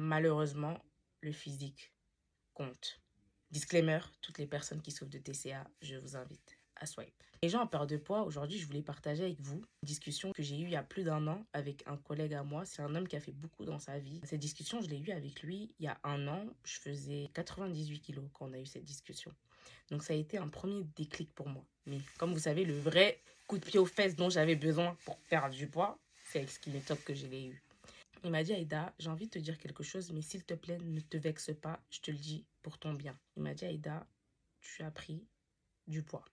malheureusement, le physique compte. Disclaimer, toutes les personnes qui souffrent de TCA, je vous invite à swipe. Les gens en perte de poids, aujourd'hui, je voulais partager avec vous une discussion que j'ai eue il y a plus d'un an avec un collègue à moi. C'est un homme qui a fait beaucoup dans sa vie. Cette discussion, je l'ai eue avec lui il y a un an. Je faisais 98 kilos quand on a eu cette discussion. Donc ça a été un premier déclic pour moi. Mais comme vous savez, le vrai coup de pied aux fesses dont j'avais besoin pour perdre du poids, c'est avec Skinny Top que je l'ai eu. Il m'a dit, Aïda, j'ai envie de te dire quelque chose, mais s'il te plaît, ne te vexe pas, je te le dis pour ton bien. Il m'a dit, Aïda, tu as pris du poids.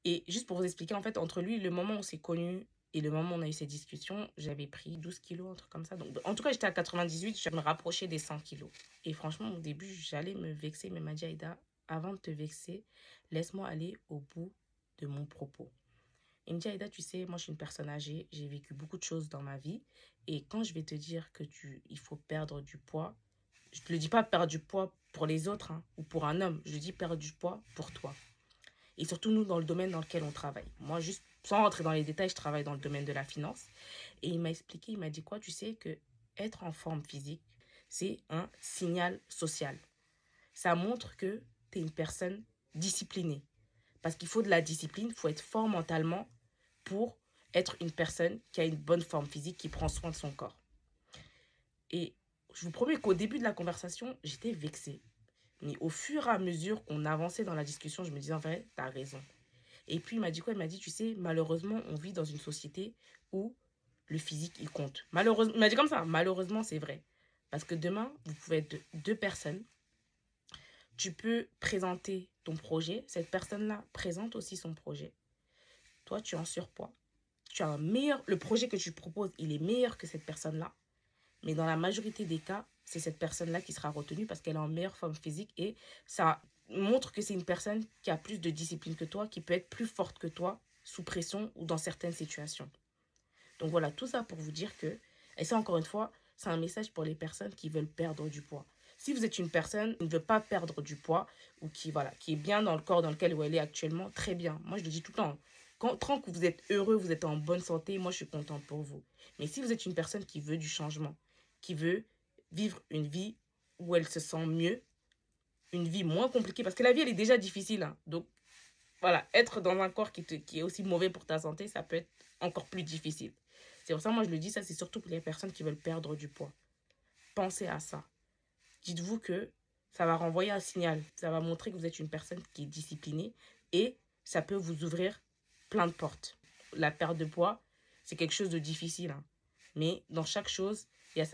Et juste pour vous expliquer, en fait, entre lui, le moment où on s'est connus et le moment où on a eu cette discussion, j'avais pris 12 kilos, un truc comme ça. Donc, en tout cas, j'étais à 98, je me rapprochais des 100 kilos. Et franchement, au début, j'allais me vexer, mais il m'a dit, Aïda, avant de te vexer, laisse-moi aller au bout de mon propos. Il me dit, Aïda, tu sais, moi, je suis une personne âgée, j'ai vécu beaucoup de choses dans ma vie. Et quand je vais te dire que il faut perdre du poids, je ne te le dis pas perdre du poids pour les autres ou pour un homme, je dis perdre du poids pour toi. Et surtout, nous, dans le domaine dans lequel on travaille. Moi, juste sans rentrer dans les détails, je travaille dans le domaine de la finance. Et il m'a expliqué, il m'a dit quoi? Tu sais que être en forme physique, c'est un signal social. Ça montre que tu es une personne disciplinée. Parce qu'il faut de la discipline, il faut être fort mentalement pour être une personne qui a une bonne forme physique, qui prend soin de son corps. Et je vous promets qu'au début de la conversation, j'étais vexée. Mais au fur et à mesure qu'on avançait dans la discussion, je me disais, en vrai, t'as raison. Et puis, il m'a dit quoi? Il m'a dit, tu sais, malheureusement, on vit dans une société où le physique, il compte. Malheureusement, il m'a dit comme ça, malheureusement, c'est vrai. Parce que demain, vous pouvez être deux personnes. Tu peux présenter ton projet. Cette personne-là présente aussi son projet. Toi, tu es en surpoids. Tu as le projet que tu proposes, il est meilleur que cette personne-là. Mais dans la majorité des cas, c'est cette personne-là qui sera retenue parce qu'elle est en meilleure forme physique et ça montre que c'est une personne qui a plus de discipline que toi, qui peut être plus forte que toi sous pression ou dans certaines situations. Donc voilà, tout ça pour vous dire que, et ça encore une fois, c'est un message pour les personnes qui veulent perdre du poids. Si vous êtes une personne qui ne veut pas perdre du poids ou qui est bien dans le corps dans lequel elle est actuellement, très bien. Moi, je le dis tout le temps. Tant que vous êtes heureux, vous êtes en bonne santé, moi, je suis contente pour vous. Mais si vous êtes une personne qui veut du changement, qui veut vivre une vie où elle se sent mieux, une vie moins compliquée, parce que la vie, elle est déjà difficile. Donc, voilà, être dans un corps qui est aussi mauvais pour ta santé, ça peut être encore plus difficile. C'est pour ça, moi, je le dis, ça, c'est surtout pour les personnes qui veulent perdre du poids. Pensez à ça. Dites-vous que ça va renvoyer un signal. Ça va montrer que vous êtes une personne qui est disciplinée et ça peut vous ouvrir plein de portes. La perte de poids, c'est quelque chose de difficile. Mais dans chaque chose,